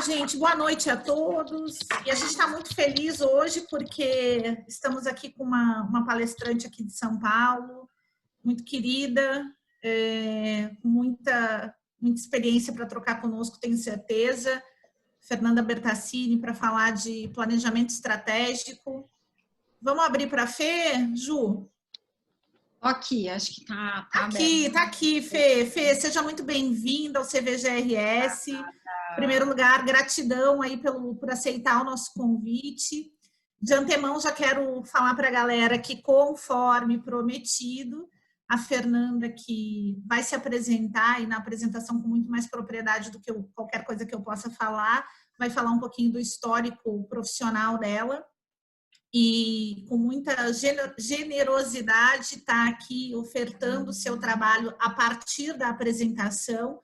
Gente, boa noite a todos. E a gente está muito feliz hoje porque estamos aqui com uma palestrante aqui de São Paulo, muito querida, com muita experiência para trocar conosco, tenho certeza. Fernanda Bertassini, para falar de planejamento estratégico. Vamos abrir para a Fê, Ju? Aqui, acho que tá aberto. Tá aqui, Fê. Fê, seja muito bem-vinda ao CVGRS. Em primeiro lugar, gratidão aí por aceitar o nosso convite. De antemão, já quero falar para a galera que, conforme prometido, a Fernanda, que vai se apresentar, e na apresentação com muito mais propriedade do que qualquer coisa que eu possa falar, vai falar um pouquinho do histórico profissional dela. E com muita generosidade está aqui ofertando o seu trabalho a partir da apresentação,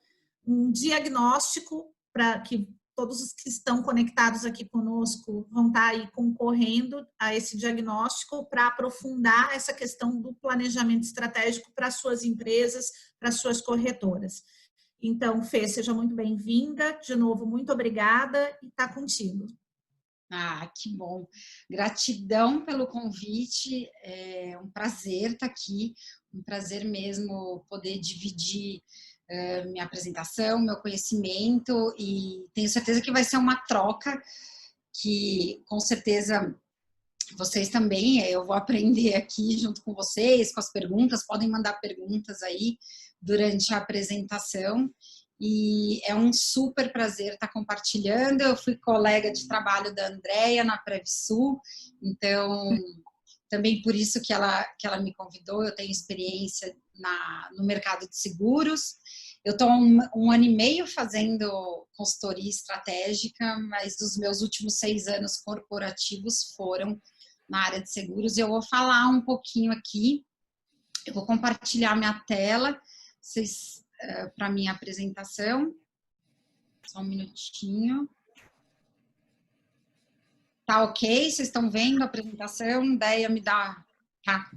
um diagnóstico para que todos os que estão conectados aqui conosco vão estar aí concorrendo a esse diagnóstico para aprofundar essa questão do planejamento estratégico para suas empresas, para suas corretoras. Então, Fê, seja muito bem-vinda. De novo, muito obrigada e está contigo. Que bom. Gratidão pelo convite. É um prazer estar aqui, um prazer mesmo poder dividir minha apresentação, meu conhecimento, e tenho certeza que vai ser uma troca que, com certeza, vocês também, eu vou aprender aqui junto com vocês, com as perguntas, podem mandar perguntas aí durante a apresentação. E é um super prazer estar compartilhando. Eu fui colega de trabalho da Andrea na Previsul, então também por isso que ela me convidou. Eu tenho experiência no mercado de seguros. Eu estou um ano e meio fazendo consultoria estratégica, mas os meus últimos 6 anos corporativos foram na área de seguros. Eu vou falar um pouquinho aqui. Eu vou compartilhar minha tela. Vocês para minha apresentação. Só um minutinho. Tá ok? Vocês estão vendo a apresentação? Ideia me dá. Tá.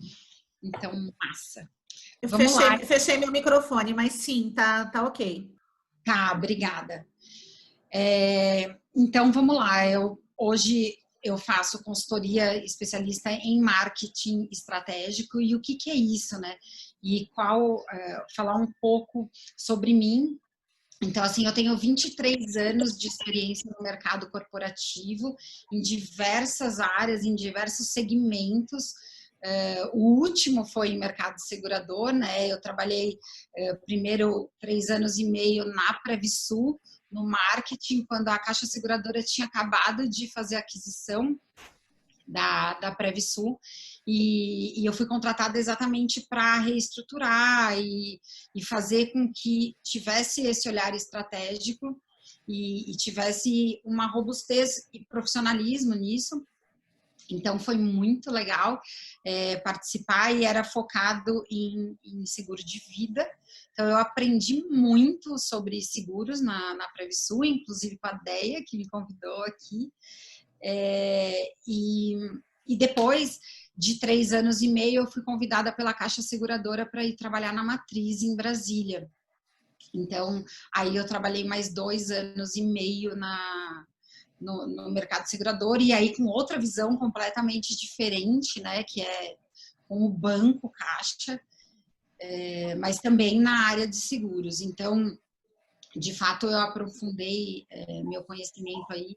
Então, massa. Eu fechei meu microfone, mas sim, tá ok. Tá, obrigada. Então, vamos lá. Hoje eu faço consultoria especialista em marketing estratégico. E o que é isso, né? E falar um pouco sobre mim. Então, assim, eu tenho 23 anos de experiência no mercado corporativo, em diversas áreas, em diversos segmentos. O último foi em mercado segurador, né? Eu trabalhei primeiro 3 anos e meio na Previsul, no marketing, quando a Caixa Seguradora tinha acabado de fazer a aquisição da Previsul, e eu fui contratada exatamente para reestruturar e fazer com que tivesse esse olhar estratégico e tivesse uma robustez e profissionalismo nisso. Então, foi muito legal participar, e era focado em seguro de vida. Então, eu aprendi muito sobre seguros na Previsul, inclusive com a Deia, que me convidou aqui. E depois de 3 anos e meio, eu fui convidada pela Caixa Seguradora para ir trabalhar na Matriz, em Brasília. Então, aí eu trabalhei mais 2 anos e meio no mercado segurador, e aí com outra visão completamente diferente, né, que é com o banco Caixa, mas também na área de seguros. Então, de fato, eu aprofundei meu conhecimento aí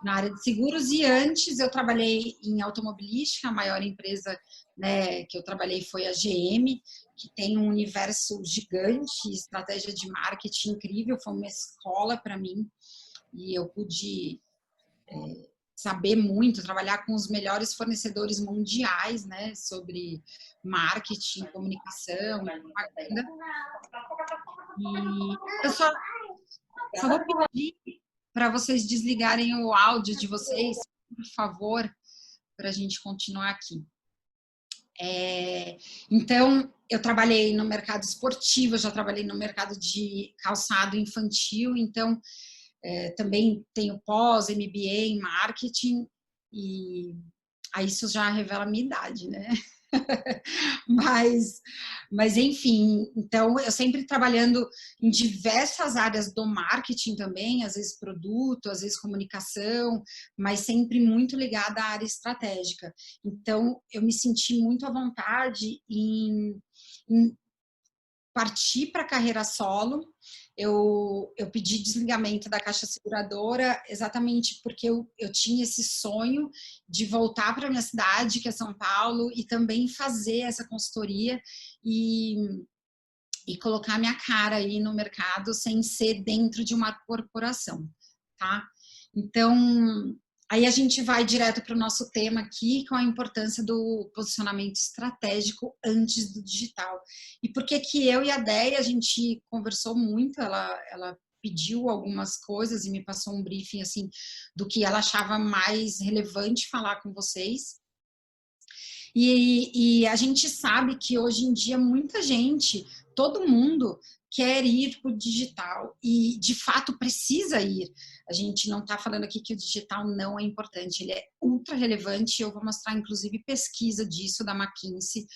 na área de seguros. E antes eu trabalhei em automobilística. A maior empresa, né, que eu trabalhei foi a GM, que tem um universo gigante, estratégia de marketing incrível. Foi uma escola para mim, e eu pude saber muito, trabalhar com os melhores fornecedores mundiais, né, sobre marketing, comunicação e propaganda. E eu só vou pedir para vocês desligarem o áudio de vocês, por favor, para a gente continuar aqui. Então, eu trabalhei no mercado esportivo, eu já trabalhei no mercado de calçado infantil, então também tenho pós-MBA em marketing, e aí isso já revela a minha idade, né? Mas enfim, então eu sempre trabalhando em diversas áreas do marketing também, às vezes produto, às vezes comunicação, mas sempre muito ligada à área estratégica. Então eu me senti muito à vontade em partir para a carreira solo. Eu pedi desligamento da Caixa Seguradora exatamente porque eu tinha esse sonho de voltar para a minha cidade, que é São Paulo, e também fazer essa consultoria e colocar minha cara aí no mercado sem ser dentro de uma corporação, tá? Então, aí a gente vai direto para o nosso tema aqui, com a importância do posicionamento estratégico antes do digital. E por que que eu e a Déia, a gente conversou muito, ela pediu algumas coisas e me passou um briefing, assim, do que ela achava mais relevante falar com vocês. E a gente sabe que hoje em dia muita gente, todo mundo quer ir para o digital e de fato precisa ir. A gente não está falando aqui que o digital não é importante, ele é ultra relevante. Eu vou mostrar inclusive pesquisa disso da McKinsey,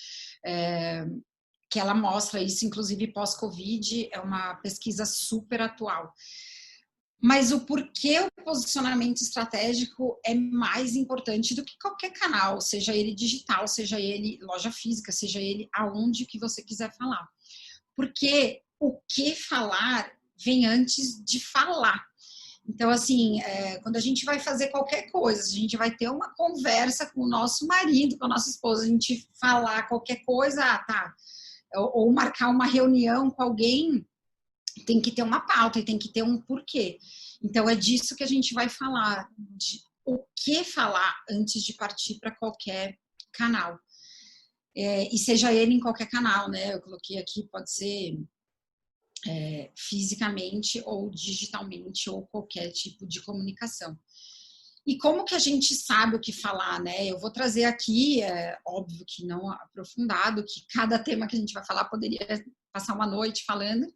que ela mostra isso inclusive pós-Covid, é uma pesquisa super atual. Mas o porquê o posicionamento estratégico é mais importante do que qualquer canal, seja ele digital, seja ele loja física, seja ele aonde que você quiser falar. Porque o que falar vem antes de falar. Então, assim, quando a gente vai fazer qualquer coisa, a gente vai ter uma conversa com o nosso marido, com a nossa esposa, a gente falar qualquer coisa, tá, ou marcar uma reunião com alguém, tem que ter uma pauta e tem que ter um porquê. Então, é disso que a gente vai falar, de o que falar antes de partir para qualquer canal. E seja ele em qualquer canal, né? Eu coloquei aqui, pode ser fisicamente ou digitalmente ou qualquer tipo de comunicação. E como que a gente sabe o que falar, né? Eu vou trazer aqui, óbvio que não aprofundado, que cada tema que a gente vai falar poderia passar uma noite falando,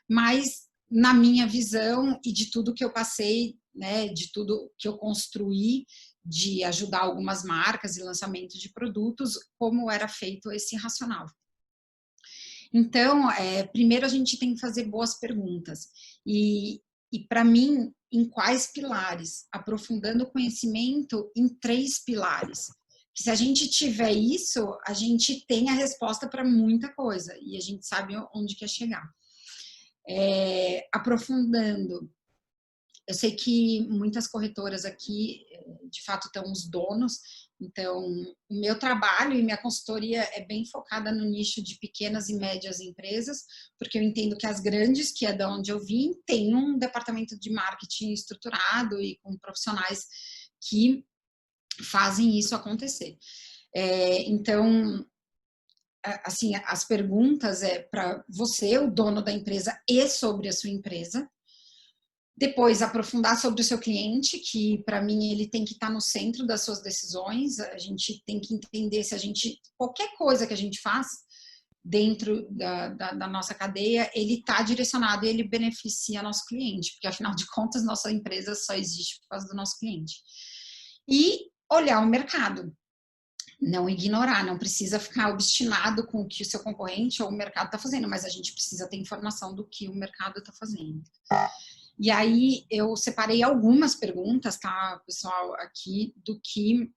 mas na minha visão e de tudo que eu passei, né, de tudo que eu construí, de ajudar algumas marcas e lançamento de produtos, como era feito esse racional. Então, primeiro a gente tem que fazer boas perguntas. E para mim, em quais pilares? Aprofundando o conhecimento em 3 pilares. Se a gente tiver isso, a gente tem a resposta para muita coisa e a gente sabe onde quer chegar. Aprofundando, eu sei que muitas corretoras aqui, de fato, estão os donos, então o meu trabalho e minha consultoria é bem focada no nicho de pequenas e médias empresas, porque eu entendo que as grandes, que é de onde eu vim, têm um departamento de marketing estruturado e com profissionais que fazem isso acontecer. Então, assim, as perguntas para você, o dono da empresa, e sobre a sua empresa. Depois, aprofundar sobre o seu cliente, que para mim ele tem que estar no centro das suas decisões. A gente tem que entender se a gente, qualquer coisa que a gente faz dentro da nossa cadeia, ele está direcionado e ele beneficia nosso cliente, porque afinal de contas, nossa empresa só existe por causa do nosso cliente. E olhar o mercado. Não ignorar, não precisa ficar obstinado com o que o seu concorrente ou o mercado está fazendo, mas a gente precisa ter informação do que o mercado está fazendo. E aí eu separei algumas perguntas, tá, pessoal, aqui do que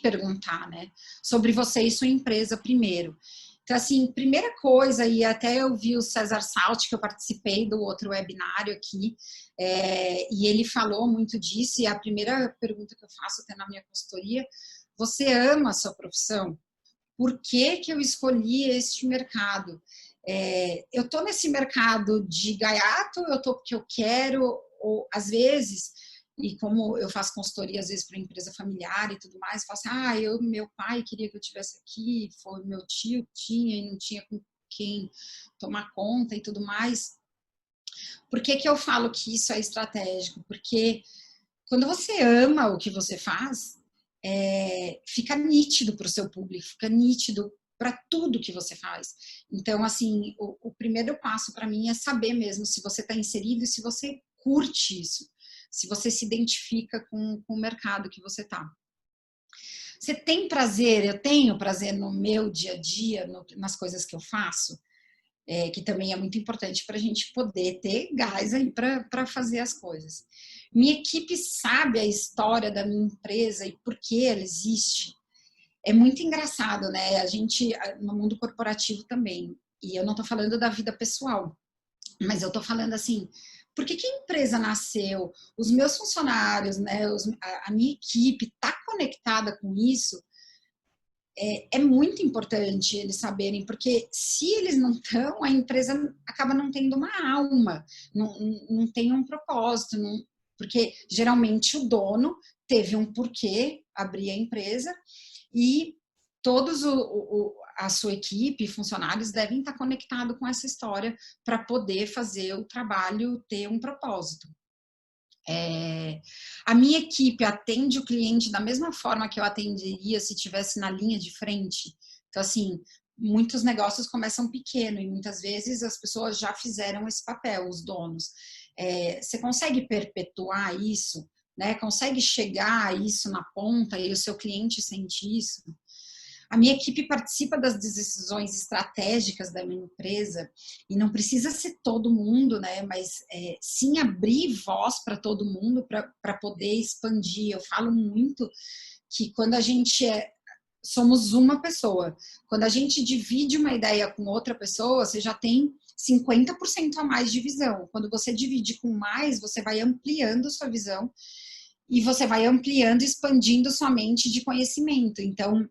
perguntar, né? Sobre você e sua empresa primeiro. Então, assim, primeira coisa, e até eu vi o César Salt, que eu participei do outro webinário aqui, e ele falou muito disso, e a primeira pergunta que eu faço até na minha consultoria: você ama a sua profissão? Por que que eu escolhi este mercado? Eu estou nesse mercado de gaiato, eu estou porque eu quero, ou às vezes, e como eu faço consultoria às vezes para empresa familiar e tudo mais, eu falo assim, meu pai queria que eu estivesse aqui, foi meu tio que tinha e não tinha com quem tomar conta e tudo mais. Por que que eu falo que isso é estratégico? Porque quando você ama o que você faz, fica nítido para o seu público, fica nítido para tudo que você faz. Então, assim, o primeiro passo para mim é saber mesmo se você está inserido e se você curte isso, se você se identifica com o mercado que você está. Você tem prazer? Eu tenho prazer no meu dia a dia, nas coisas que eu faço, que também é muito importante para a gente poder ter gás aí para fazer as coisas. Minha equipe sabe a história da minha empresa e por que ela existe. É muito engraçado, né? A gente, no mundo corporativo também, e eu não estou falando da vida pessoal, mas eu estou falando assim, por que a empresa nasceu? Os meus funcionários, né, a minha equipe está conectada com isso. É muito importante eles saberem, porque se eles não estão, a empresa acaba não tendo uma alma, não tem um propósito, porque geralmente o dono teve um porquê abrir a empresa e todos a sua equipe, funcionários, devem estar conectados com essa história para poder fazer o trabalho ter um propósito. A minha equipe atende o cliente da mesma forma que eu atenderia se estivesse na linha de frente. Então, assim, muitos negócios começam pequeno e muitas vezes as pessoas já fizeram esse papel, os donos. Você consegue perpetuar isso, né? Consegue chegar a isso na ponta e o seu cliente sente isso? A minha equipe participa das decisões estratégicas da minha empresa e não precisa ser todo mundo, né? Mas sim abrir voz para todo mundo para poder expandir. Eu falo muito que quando a gente somos uma pessoa, quando a gente divide uma ideia com outra pessoa, você já tem 50% a mais de visão. Quando você divide com mais, você vai ampliando sua visão e você vai ampliando, expandindo sua mente de conhecimento. Então,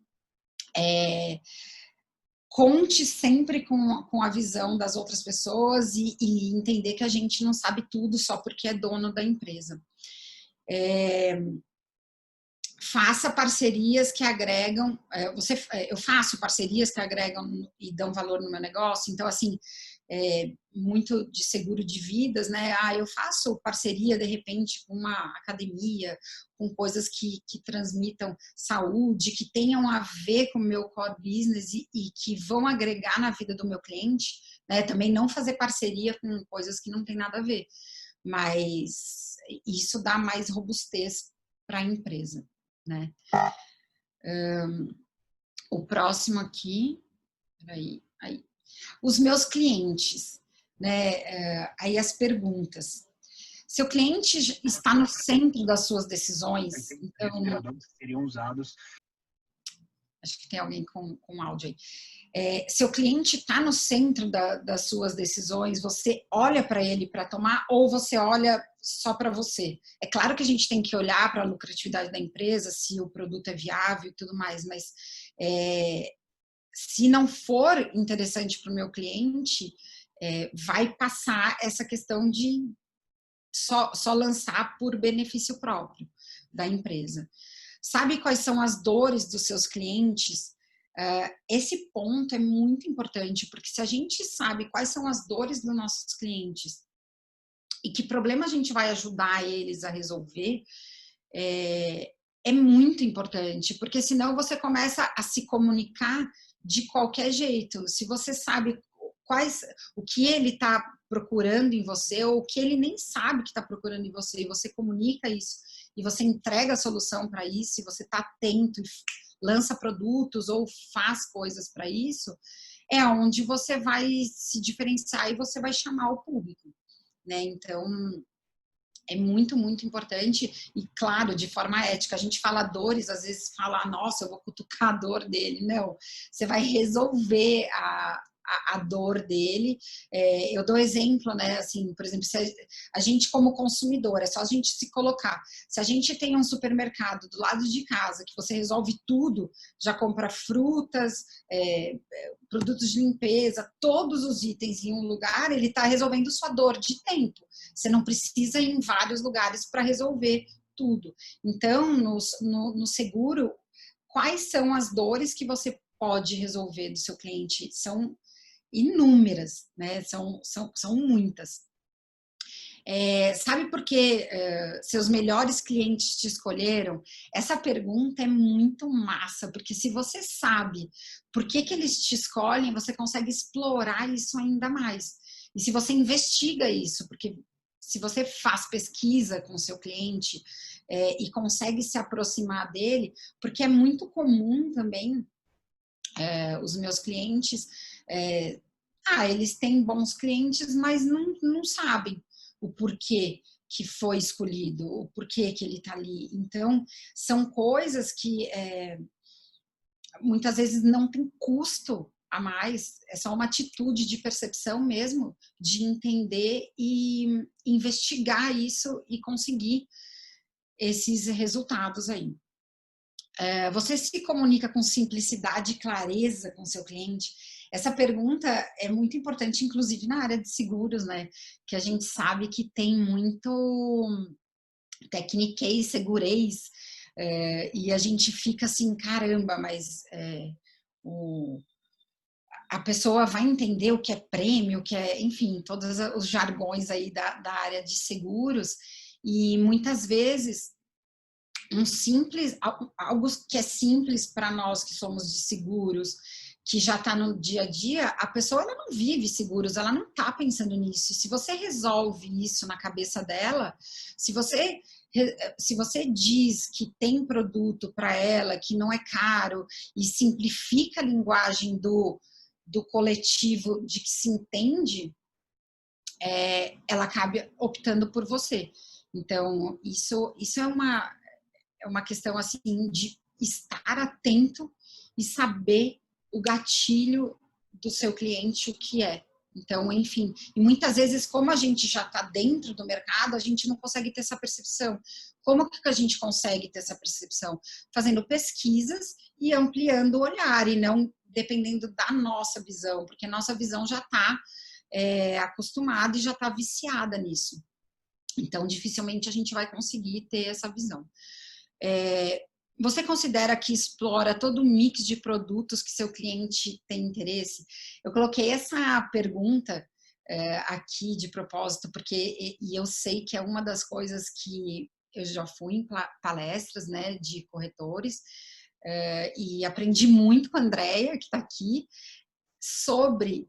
conte sempre com a visão das outras pessoas e entender que a gente não sabe tudo só porque é dono da empresa. Faça parcerias que agregam, eu faço parcerias que agregam e dão valor no meu negócio, então assim, muito de seguro de vidas, né? Eu faço parceria de repente com uma academia, com coisas que transmitam saúde, que tenham a ver com o meu core business e que vão agregar na vida do meu cliente, né? Também não fazer parceria com coisas que não tem nada a ver, mas isso dá mais robustez para a empresa, né? O próximo aqui, peraí, aí. Os meus clientes, né? Aí as perguntas. Seu cliente está no centro das suas decisões, então seriam usados. Acho que tem alguém com áudio aí. Seu cliente está no centro das suas decisões, você olha para ele para tomar ou você olha só para você? É claro que a gente tem que olhar para a lucratividade da empresa, se o produto é viável e tudo mais, mas se não for interessante para o meu cliente, vai passar essa questão de só lançar por benefício próprio da empresa. Sabe quais são as dores dos seus clientes? Esse ponto é muito importante, porque se a gente sabe quais são as dores dos nossos clientes e que problema a gente vai ajudar eles a resolver, é muito importante, porque senão você começa a se comunicar de qualquer jeito. Se você sabe o que ele está procurando em você, ou o que ele nem sabe que está procurando em você, e você comunica isso, e você entrega a solução para isso, e você está atento, e lança produtos, ou faz coisas para isso, é onde você vai se diferenciar e você vai chamar o público, né? Então, é muito, muito importante e, claro, de forma ética. A gente fala dores, às vezes fala, nossa, eu vou cutucar a dor dele. Não, você vai resolver a dor dele. Eu dou exemplo, né? Assim, por exemplo, se a gente como consumidor, é só a gente se colocar. Se a gente tem um supermercado do lado de casa, que você resolve tudo, já compra frutas, produtos de limpeza, todos os itens em um lugar, ele está resolvendo sua dor de tempo. Você não precisa ir em vários lugares para resolver tudo. Então, no seguro, quais são as dores que você pode resolver do seu cliente? São inúmeras, né? São muitas. Sabe por que seus melhores clientes te escolheram? Essa pergunta é muito massa, porque se você sabe por que eles te escolhem, você consegue explorar isso ainda mais. E se você investiga isso, porque se você faz pesquisa com o seu cliente e consegue se aproximar dele, porque é muito comum também os meus clientes, eles têm bons clientes, mas não sabem o porquê que foi escolhido, o porquê que ele está ali. Então, são coisas que muitas vezes não tem custo a mais, é só uma atitude de percepção mesmo, de entender e investigar isso e conseguir esses resultados aí. Você se comunica com simplicidade e clareza com seu cliente? Essa pergunta é muito importante, inclusive na área de seguros, né? Que a gente sabe que tem muito tecniquez, segurez, e a gente fica assim, caramba, mas a pessoa vai entender o que é prêmio, o que é, enfim, todos os jargões aí da área de seguros, e muitas vezes algo que é simples para nós que somos de seguros, que já está no dia a dia, a pessoa ela não vive seguros, ela não está pensando nisso. Se você resolve isso na cabeça dela, se você diz que tem produto para ela, que não é caro, e simplifica a linguagem do coletivo de que se entende, ela acaba optando por você. Então, isso é uma questão assim de estar atento e saber o gatilho do seu cliente, o que é. Então, enfim, e muitas vezes, como a gente já está dentro do mercado, a gente não consegue ter essa percepção. Como que a gente consegue ter essa percepção? Fazendo pesquisas e ampliando o olhar, e não dependendo da nossa visão, porque a nossa visão já está acostumada e já está viciada nisso. Então, dificilmente a gente vai conseguir ter essa visão. Você considera que explora todo o mix de produtos que seu cliente tem interesse? Eu coloquei essa pergunta aqui de propósito, porque eu sei que é uma das coisas que eu já fui em palestras, né, de corretores, e aprendi muito com a Andrea, que está aqui, sobre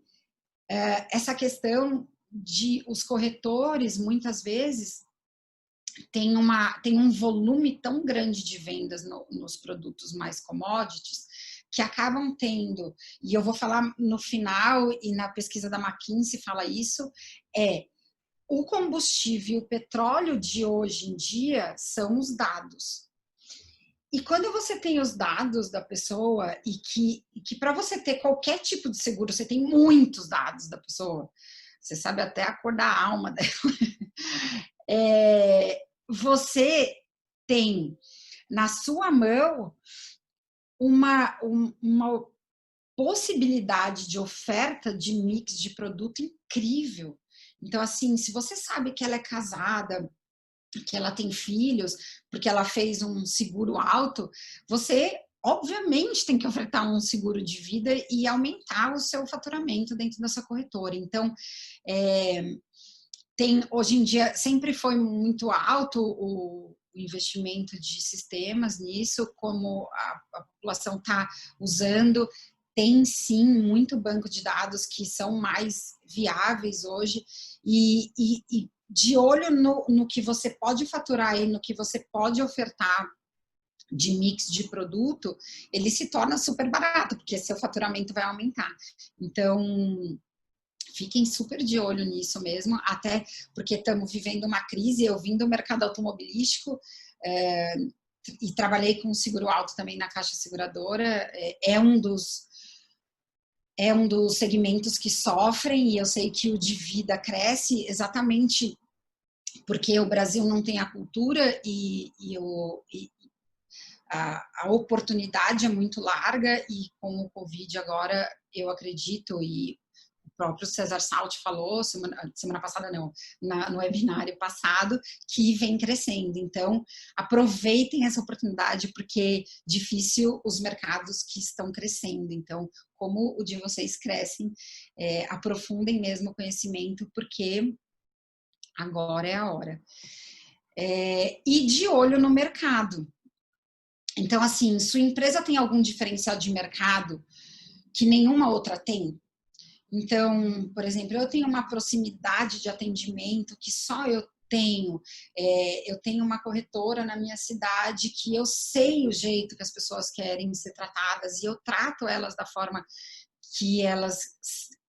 essa questão de os corretores, muitas vezes, tem um volume tão grande de vendas nos produtos mais commodities que acabam tendo, e eu vou falar no final, e na pesquisa da McKinsey fala isso, o combustível, o petróleo de hoje em dia são os dados. E quando você tem os dados da pessoa e que para você ter qualquer tipo de seguro, você tem muitos dados da pessoa, você sabe até a cor da alma dela, você tem na sua mão uma possibilidade de oferta de mix de produto incrível. Então, assim, se você sabe que ela é casada, que ela tem filhos, porque ela fez um seguro alto, você obviamente tem que ofertar um seguro de vida e aumentar o seu faturamento dentro da sua corretora. Então, hoje em dia, sempre foi muito alto o investimento de sistemas nisso, como a população está usando. Tem sim muito banco de dados que são mais viáveis hoje e de olho no que você pode faturar e no que você pode ofertar de mix de produto, ele se torna super barato, porque seu faturamento vai aumentar. Então, fiquem super de olho nisso mesmo, até porque estamos vivendo uma crise. Eu vim do mercado automobilístico e trabalhei com seguro alto também na Caixa Seguradora. É um dos segmentos que sofrem, e eu sei que o de vida cresce exatamente porque o Brasil não tem a cultura e a oportunidade é muito larga, e com o Covid agora, eu acredito, e o próprio César Salti falou semana passada, não, no webinário passado, que vem crescendo. Então, aproveitem essa oportunidade, porque difícil os mercados que estão crescendo. Então, como o de vocês crescem, aprofundem mesmo o conhecimento, porque agora é a hora. E de olho no mercado. Então, assim, sua empresa tem algum diferencial de mercado que nenhuma outra tem? Então, por exemplo, eu tenho uma proximidade de atendimento que só eu tenho. Eu tenho uma corretora na minha cidade que eu sei o jeito que as pessoas querem ser tratadas e eu trato elas da forma que elas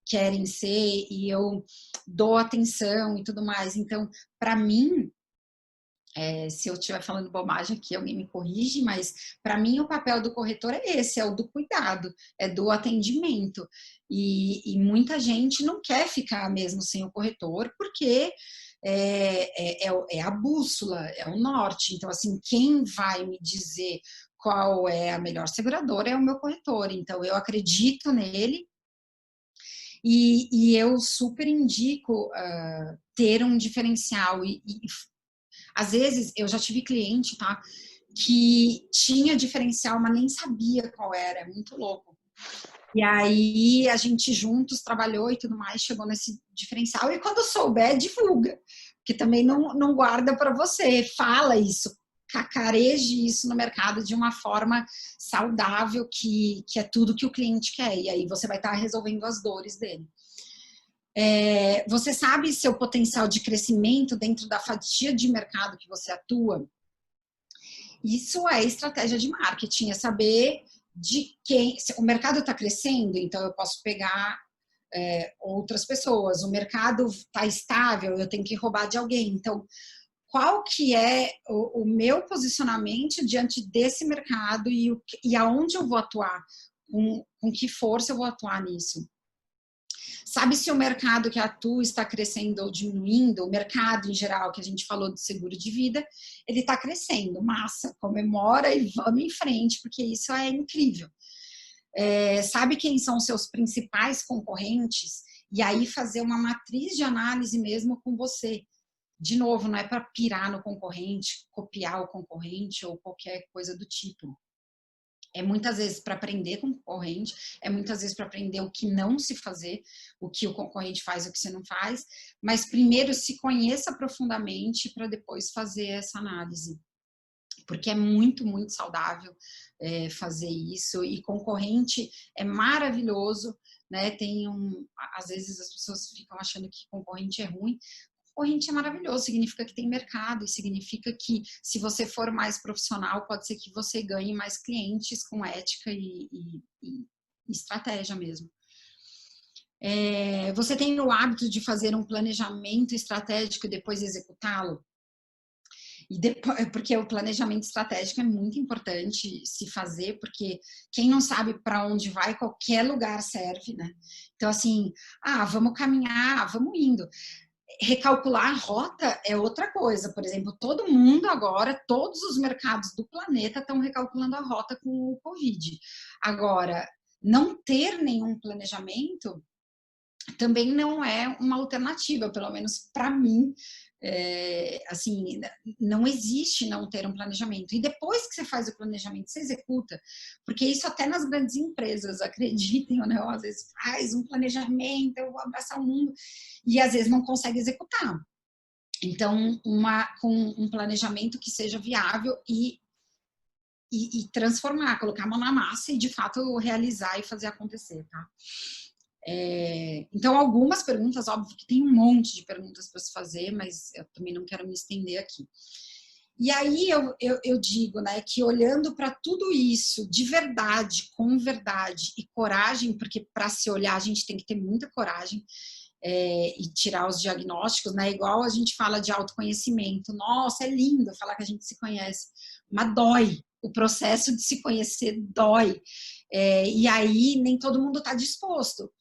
querem ser e eu dou atenção e tudo mais. Então, para mim, se eu estiver falando bobagem aqui, alguém me corrige, mas para mim o papel do corretor é esse, é o do cuidado, é do atendimento. E muita gente não quer ficar mesmo sem o corretor, porque é a bússola, é o norte. Então, assim, quem vai me dizer qual é a melhor seguradora é o meu corretor. Então, eu acredito nele e eu super indico ter um diferencial às vezes, eu já tive cliente, tá? Que tinha diferencial, mas nem sabia qual era. É muito louco. E aí, a gente juntos trabalhou e tudo mais, chegou nesse diferencial. E quando souber, divulga. Porque também não guarda para você. Fala isso. Cacareje isso no mercado de uma forma saudável, que é tudo que o cliente quer. E aí, você vai estar resolvendo as dores dele. Você sabe seu potencial de crescimento dentro da fatia de mercado que você atua? Isso é estratégia de marketing, é saber de quem... O mercado está crescendo, então eu posso pegar outras pessoas. O mercado está estável, eu tenho que roubar de alguém. Então, qual que é o meu posicionamento diante desse mercado e aonde eu vou atuar? Com que força eu vou atuar nisso? Sabe se o mercado que atua está crescendo ou diminuindo? O mercado em geral, que a gente falou de seguro de vida, ele está crescendo. Massa, comemora e vamos em frente, porque isso é incrível. Sabe quem são os seus principais concorrentes? E aí fazer uma matriz de análise mesmo com você. De novo, não é para pirar no concorrente, copiar o concorrente ou qualquer coisa do tipo. É muitas vezes para aprender com o concorrente, é muitas vezes para aprender o que não se fazer, o que o concorrente faz, o que você não faz, mas primeiro se conheça profundamente para depois fazer essa análise. Porque é muito, muito saudável fazer isso, e concorrente é maravilhoso, né? Às vezes as pessoas ficam achando que concorrente é ruim. Concorrente é maravilhoso, significa que tem mercado e significa que se você for mais profissional, pode ser que você ganhe mais clientes com ética e estratégia mesmo. Você tem o hábito de fazer um planejamento estratégico e depois executá-lo? Porque o planejamento estratégico é muito importante se fazer, porque quem não sabe para onde vai, qualquer lugar serve, né? Então, assim, vamos caminhar, vamos indo. Recalcular a rota é outra coisa. Por exemplo, todo mundo agora, todos os mercados do planeta estão recalculando a rota com o Covid. Agora, não ter nenhum planejamento também não é uma alternativa, pelo menos para mim. Assim, não existe não ter um planejamento. E depois que você faz o planejamento, você executa. Porque isso até nas grandes empresas, acreditem ou não, às vezes faz um planejamento, eu vou abraçar o mundo, e às vezes não consegue executar. Então, com um planejamento que seja viável e transformar, colocar a mão na massa e de fato realizar e fazer acontecer, tá? Então, algumas perguntas, óbvio que tem um monte de perguntas para se fazer, mas eu também não quero me estender aqui. E aí eu digo, né, que olhando para tudo isso de verdade, com verdade e coragem, porque para se olhar a gente tem que ter muita coragem e tirar os diagnósticos, né? Igual a gente fala de autoconhecimento. Nossa, é lindo falar que a gente se conhece, mas dói. O processo de se conhecer dói. E aí nem todo mundo está disposto.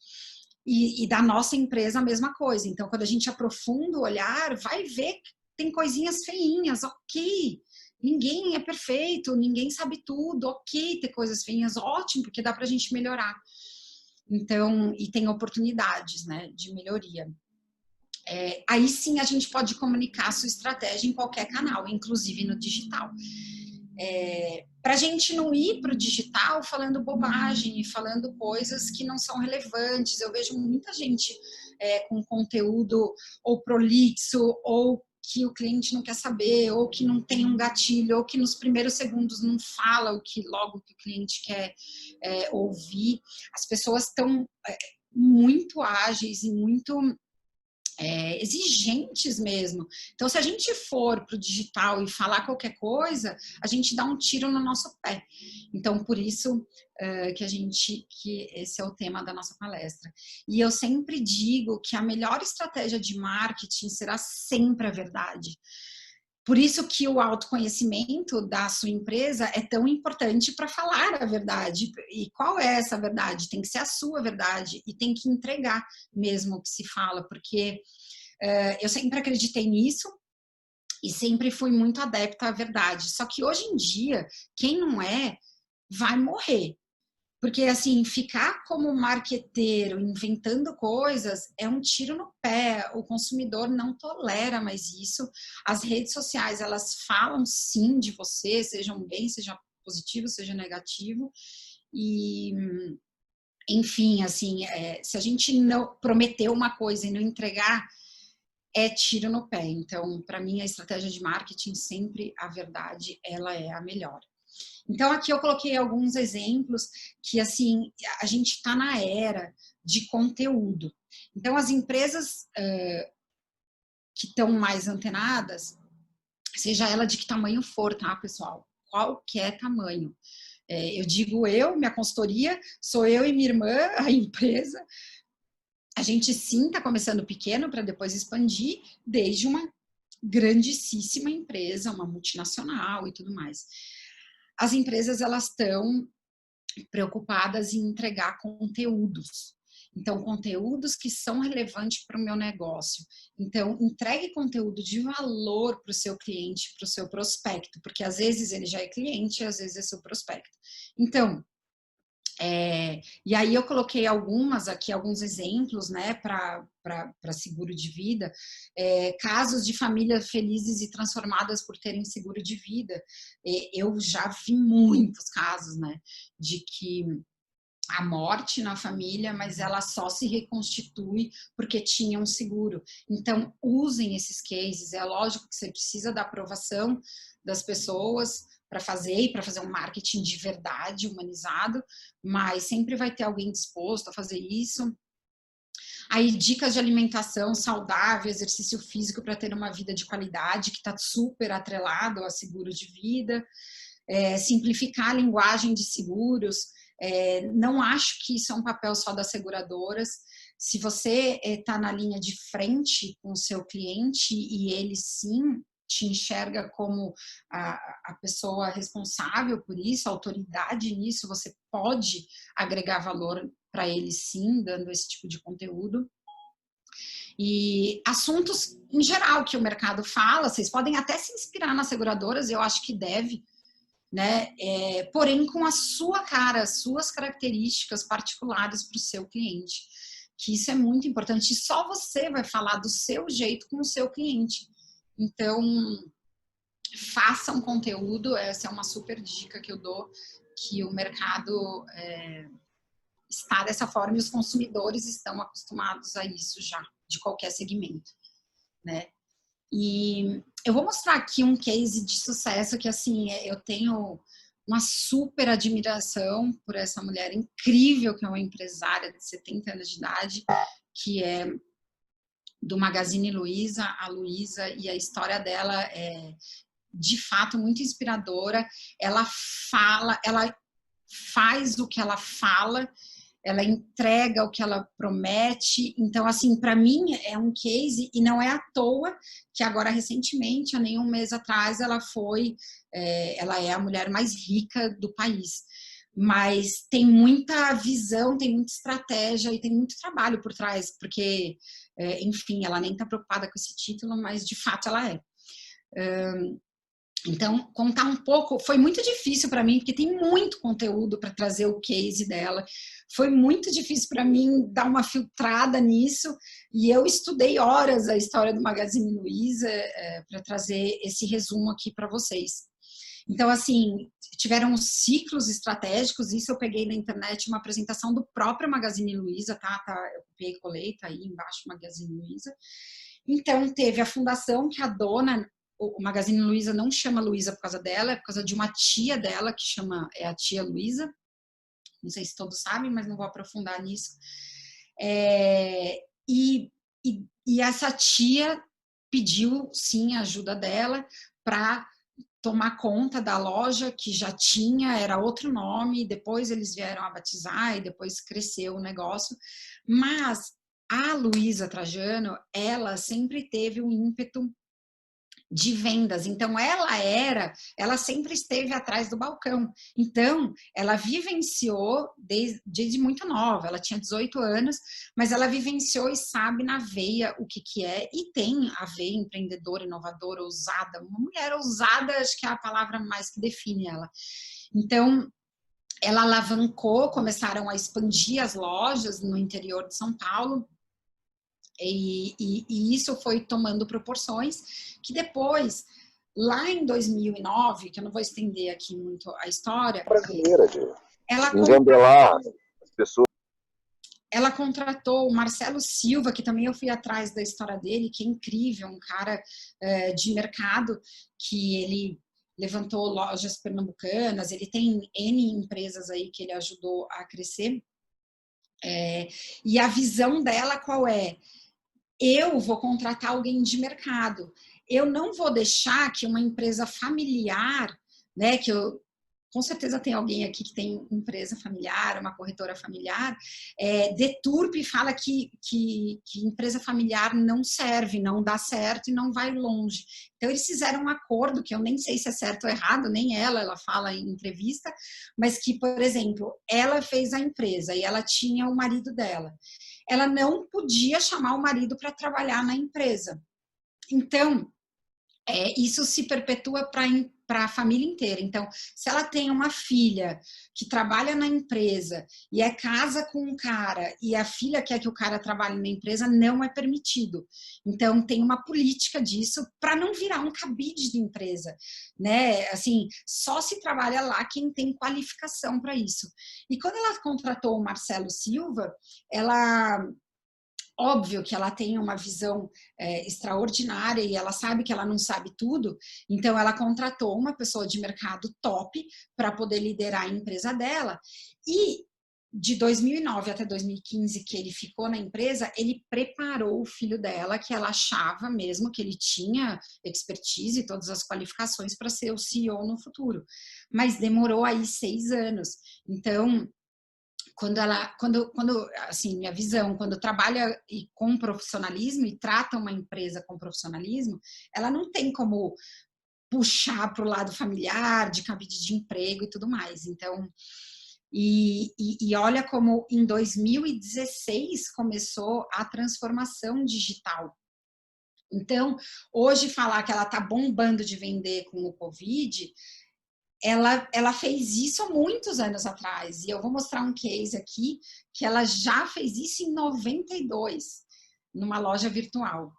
E da nossa empresa a mesma coisa. Então, quando a gente aprofunda o olhar, vai ver que tem coisinhas feinhas, ok. Ninguém é perfeito, ninguém sabe tudo, ok ter coisas feinhas, ótimo, porque dá pra gente melhorar. Então, e tem oportunidades, né, de melhoria. Aí sim a gente pode comunicar a sua estratégia em qualquer canal, inclusive no digital. Para a gente não ir para o digital falando bobagem e falando coisas que não são relevantes. Eu vejo muita gente com conteúdo ou prolixo, ou que o cliente não quer saber, ou que não tem um gatilho, ou que nos primeiros segundos não fala logo que o cliente quer ouvir. As pessoas estão muito ágeis e muito exigentes mesmo. Então, se a gente for para o digital e falar qualquer coisa, a gente dá um tiro no nosso pé. Então, por isso que esse é o tema da nossa palestra. E eu sempre digo que a melhor estratégia de marketing será sempre a verdade. Por isso que o autoconhecimento da sua empresa é tão importante para falar a verdade. E qual é essa verdade? Tem que ser a sua verdade e tem que entregar mesmo o que se fala, porque eu sempre acreditei nisso e sempre fui muito adepta à verdade. Só que hoje em dia, quem não é, vai morrer. Porque, assim, ficar como marqueteiro inventando coisas é um tiro no pé. O consumidor não tolera mais isso. As redes sociais, elas falam sim de você, seja um bem, seja positivo, seja negativo. E, enfim, assim, se a gente não prometer uma coisa e não entregar, é tiro no pé. Então, para mim, a estratégia de marketing, sempre a verdade, ela é a melhor. Então, aqui eu coloquei alguns exemplos que, assim, a gente está na era de conteúdo. Então, as empresas que estão mais antenadas, seja ela de que tamanho for, tá, pessoal? Qualquer tamanho. Eu digo minha consultoria, sou eu e minha irmã, a empresa. A gente sim está começando pequeno para depois expandir, desde uma grandíssima empresa, uma multinacional e tudo mais. As empresas, elas estão preocupadas em entregar conteúdos. Então, conteúdos que são relevantes para o meu negócio. Então, entregue conteúdo de valor para o seu cliente, para o seu prospecto, porque às vezes ele já é cliente, às vezes é seu prospecto. Então, e aí eu coloquei alguns exemplos, né, para seguro de vida, casos de famílias felizes e transformadas por terem seguro de vida. Eu já vi muitos casos, né, de que a morte na família, mas ela só se reconstitui porque tinha um seguro. Então, usem esses cases. É lógico que você precisa da aprovação das pessoas para fazer um marketing de verdade, humanizado, mas sempre vai ter alguém disposto a fazer isso. Aí, dicas de alimentação saudável, exercício físico para ter uma vida de qualidade, que está super atrelado a seguro de vida. Simplificar a linguagem de seguros. Não acho que isso é um papel só das seguradoras. Se você está na linha de frente com o seu cliente e ele sim te enxerga como a pessoa responsável por isso, a autoridade nisso, você pode agregar valor para ele sim, dando esse tipo de conteúdo. E assuntos em geral que o mercado fala, vocês podem até se inspirar nas seguradoras, eu acho que deve, né? Porém com a sua cara, as suas características particulares para o seu cliente, que isso é muito importante. E só você vai falar do seu jeito com o seu cliente. Então, faça um conteúdo, essa é uma super dica que eu dou, que o mercado está dessa forma e os consumidores estão acostumados a isso já, de qualquer segmento, né? E eu vou mostrar aqui um case de sucesso que, assim, eu tenho uma super admiração por essa mulher incrível, que é uma empresária de 70 anos de idade, que é do Magazine Luiza, a Luiza, e a história dela é, de fato, muito inspiradora. Ela faz o que ela fala, ela entrega o que ela promete. Então, assim, para mim é um case, e não é à toa que agora, recentemente, há nem um mês atrás, ela é a mulher mais rica do país. Mas tem muita visão, tem muita estratégia e tem muito trabalho por trás, porque, enfim, ela nem está preocupada com esse título, mas de fato ela é. Então, contar um pouco, foi muito difícil para mim, porque tem muito conteúdo para trazer o case dela. Foi muito difícil para mim dar uma filtrada nisso, e eu estudei horas a história do Magazine Luiza para trazer esse resumo aqui para vocês. Então, assim, tiveram ciclos estratégicos, isso eu peguei na internet, uma apresentação do próprio Magazine Luiza, tá? Eu copiei e colei, tá aí embaixo o Magazine Luiza. Então, teve a fundação, que a dona... O Magazine Luiza não chama Luiza por causa dela, é por causa de uma tia dela, que é a tia Luiza. Não sei se todos sabem, mas não vou aprofundar nisso. E essa tia pediu, sim, a ajuda dela para tomar conta da loja, que já tinha, era outro nome, depois eles vieram a batizar e depois cresceu o negócio. Mas a Luísa Trajano, ela sempre teve um ímpeto de vendas, então ela sempre esteve atrás do balcão, então ela vivenciou desde muito nova, ela tinha 18 anos, mas ela vivenciou e sabe na veia o que é, e tem a veia empreendedora, inovadora, ousada, uma mulher ousada, acho que é a palavra mais que define ela. Então, ela alavancou, começaram a expandir as lojas no interior de São Paulo, e isso foi tomando proporções que depois, lá em 2009, que eu não vou estender aqui muito a história, brasileira ela contratou o Marcelo Silva, que também eu fui atrás da história dele, que é incrível, um cara de mercado, que ele levantou lojas pernambucanas, ele tem N empresas aí que ele ajudou a crescer. E a visão dela qual é? Eu vou contratar alguém de mercado. Eu não vou deixar que uma empresa familiar, né, com certeza tem alguém aqui que tem empresa familiar, uma corretora familiar, deturpe e fala que empresa familiar não serve, não dá certo e não vai longe. Então, eles fizeram um acordo, que eu nem sei se é certo ou errado, nem ela fala em entrevista, mas que, por exemplo, ela fez a empresa e ela tinha o marido dela. Ela não podia chamar o marido para trabalhar na empresa. Então, isso se perpetua para a família inteira. Então, se ela tem uma filha que trabalha na empresa e casa com um cara e a filha quer que o cara trabalhe na empresa, não é permitido. Então, tem uma política disso para não virar um cabide de empresa, né? Assim, só se trabalha lá quem tem qualificação para isso. E quando ela contratou o Marcelo Silva, óbvio que ela tem uma visão extraordinária e ela sabe que ela não sabe tudo, então ela contratou uma pessoa de mercado top para poder liderar a empresa dela. E de 2009 até 2015, que ele ficou na empresa, ele preparou o filho dela, que ela achava mesmo que ele tinha expertise e todas as qualificações para ser o CEO no futuro. Mas demorou aí 6 anos. Então, assim, minha visão, quando trabalha com profissionalismo e trata uma empresa com profissionalismo, ela não tem como puxar para o lado familiar, de cabide de emprego e tudo mais. Então, e olha como em 2016 começou a transformação digital. Então, hoje falar que ela está bombando de vender com o Covid, ela fez isso há muitos anos atrás, e eu vou mostrar um case aqui, que ela já fez isso em 92, numa loja virtual.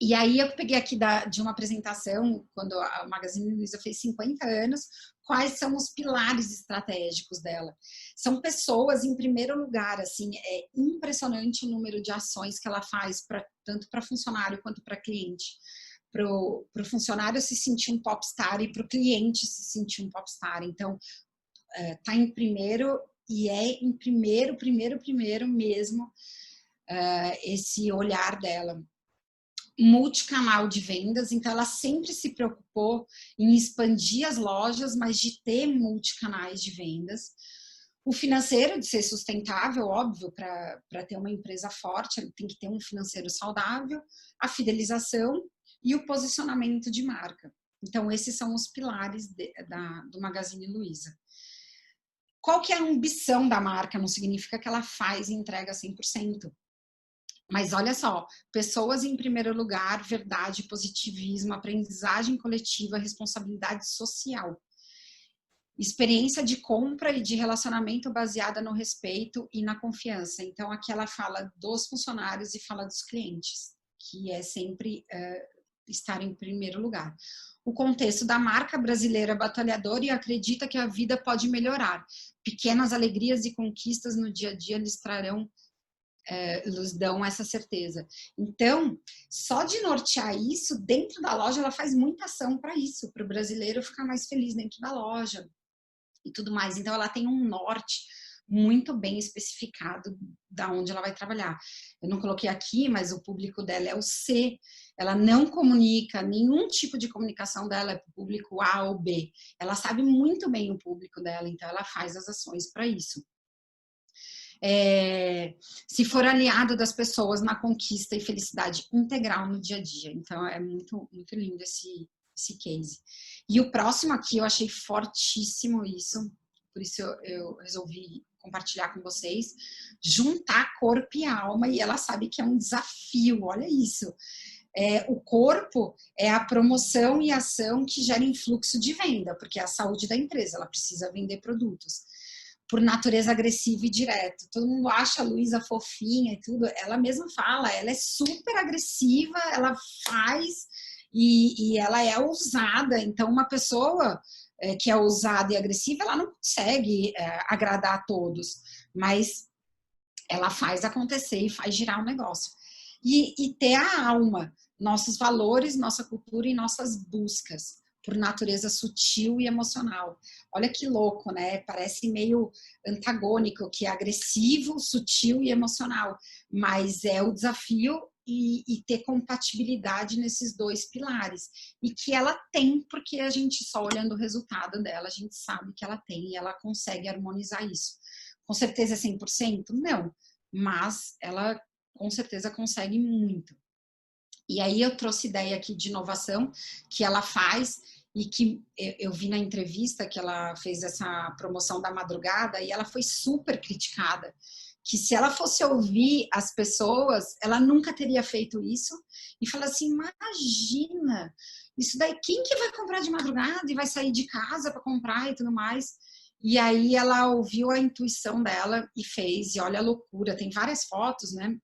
E aí eu peguei aqui de uma apresentação, quando a Magazine Luiza fez 50 anos, quais são os pilares estratégicos dela. São pessoas, em primeiro lugar, assim, é impressionante o número de ações que ela faz, tanto para funcionário quanto para cliente. Para o funcionário se sentir um popstar e para o cliente se sentir um popstar. Então, tá em primeiro e em primeiro mesmo esse olhar dela. Multicanal de vendas, então ela sempre se preocupou em expandir as lojas, mas de ter multicanais de vendas. O financeiro, de ser sustentável, óbvio, para ter uma empresa forte, tem que ter um financeiro saudável, a fidelização e o posicionamento de marca. Então, esses são os pilares do Magazine Luiza. Qual que é a ambição da marca? Não significa que ela faz e entrega 100%. Mas olha só, pessoas em primeiro lugar, verdade, positivismo, aprendizagem coletiva, responsabilidade social. Experiência de compra e de relacionamento baseada no respeito e na confiança. Então, aqui ela fala dos funcionários e fala dos clientes, que é sempre estar em primeiro lugar. O contexto da marca brasileira batalhadora e acredita que a vida pode melhorar. Pequenas alegrias e conquistas no dia a dia lhes dão essa certeza. Então, só de nortear isso, dentro da loja, ela faz muita ação para isso, para o brasileiro ficar mais feliz dentro da loja e tudo mais. Então, ela tem um norte muito bem especificado da onde ela vai trabalhar. Eu não coloquei aqui, mas o público dela é o C. Ela não comunica, nenhum tipo de comunicação dela é para o público A ou B. Ela sabe muito bem o público dela, então ela faz as ações para isso. Se for aliado das pessoas na conquista e felicidade integral no dia a dia. Então, é muito, muito lindo esse case. E o próximo aqui, eu achei fortíssimo isso, por isso eu resolvi compartilhar com vocês, juntar corpo e alma, e ela sabe que é um desafio, olha isso. O corpo é a promoção e ação que gera influxo de venda, porque é a saúde da empresa, ela precisa vender produtos. Por natureza agressiva e direto. Todo mundo acha a Luísa fofinha e tudo, ela mesma fala, ela é super agressiva, ela faz e ela é ousada. Então, uma pessoa que é ousada e agressiva, ela não consegue agradar a todos, mas ela faz acontecer e faz girar o negócio. E ter a alma, nossos valores, nossa cultura e nossas buscas, por natureza sutil e emocional. Olha que louco, né? Parece meio antagônico, que é agressivo, sutil e emocional, mas é o desafio e ter compatibilidade nesses dois pilares. E que ela tem, porque a gente só olhando o resultado dela, a gente sabe que ela tem e ela consegue harmonizar isso. Com certeza é 100%? Não, mas ela com certeza consegue muito. E aí eu trouxe ideia aqui de inovação que ela faz e que eu vi na entrevista que ela fez essa promoção da madrugada e ela foi super criticada, que se ela fosse ouvir as pessoas, ela nunca teria feito isso e fala assim, imagina, isso daí, quem que vai comprar de madrugada e vai sair de casa para comprar e tudo mais? E aí ela ouviu a intuição dela e fez, e olha a loucura, tem várias fotos, né?